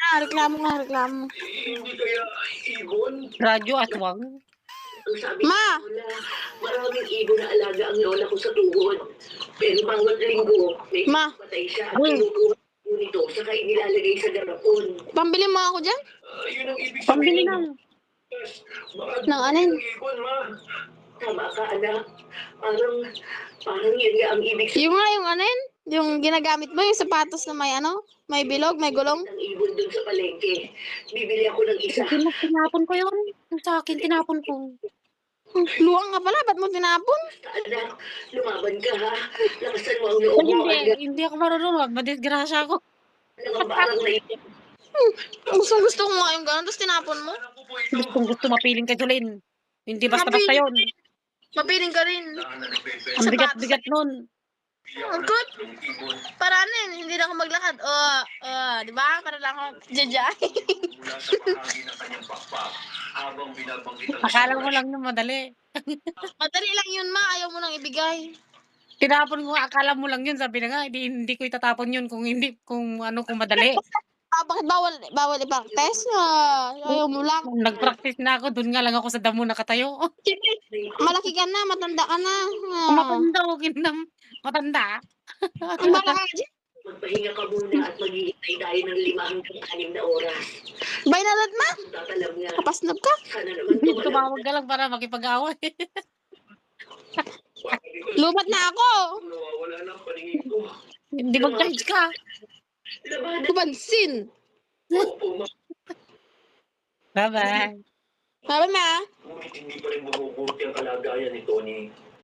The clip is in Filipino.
nga, reklamo nga, reklamo. Hindi kaya ibon? Radyo aswang. Ang sabi Ma! ko lola, maraming ibon na alaga ang lola ko sa tuhod. Pero bawat linggo, may Ma! patay siya at kinukuha ko nito saka inilalagay sa garapon. Pambili mo ako dyan? Yun ang ibig Pambili sabihin. ng Ng anin? Ibon, ma. Tama ka, anak. Parang yun nga ang ibig sabihin. Yung nga, yung ano yun? Yung ginagamit mo, yung sapatos na may ano? May bilog, may gulong? Ng ibon dun sa palengke. Bibili ako ng isa. Tinapon ko yun. Yung sa akin, tinapon ko. Luwang ka pala, ba't mo tinapon? Anak, lumaban ka ha. Lakasan mo ang loob mo. Hindi ako marunong. Madisgrasya ako. Nangambarang na ito. Gusto ko nga yung gano'n, tapos tinapon mo? Gusto mapiling kay Jolene. Hindi basta-basta yun. Mapiling ka rin. Ang bigat-bigat nun. Ang good. Para ano yun, hindi na ako maglakad. Di ba? Para lang ako jajay. Akala mo lang yun madali. Madali lang yun, ma. Ayaw mo nang ibigay. Tinapon ko, akala mo lang yun. Sabi na nga, hindi ko itatapon yun kung madali. Bakit bawal ipang-test? Ayaw mo lang. Nag-practice na ako. Doon nga lang ako sa damo nakatayo. Malaki ka na, matanda ka na. Matanda, huwag matanda. Ang bala ka dyan. Magpahinga ka muna at maghihintay tayo ng 5 hanggang 6 na oras. Bay na lat, ma. Tatalam nga. Kapasnab ka. Sana naman Tumawag ka lang para makipag-away. Lumat na ako. Nawawala na ang paningin ko. Hindi mag-charge ka. Labanan Kubansin. po, ma. Bye-bye. Sabi, ma. Ngunit hindi pa rin bumubuti ang kalagayan ni Tony.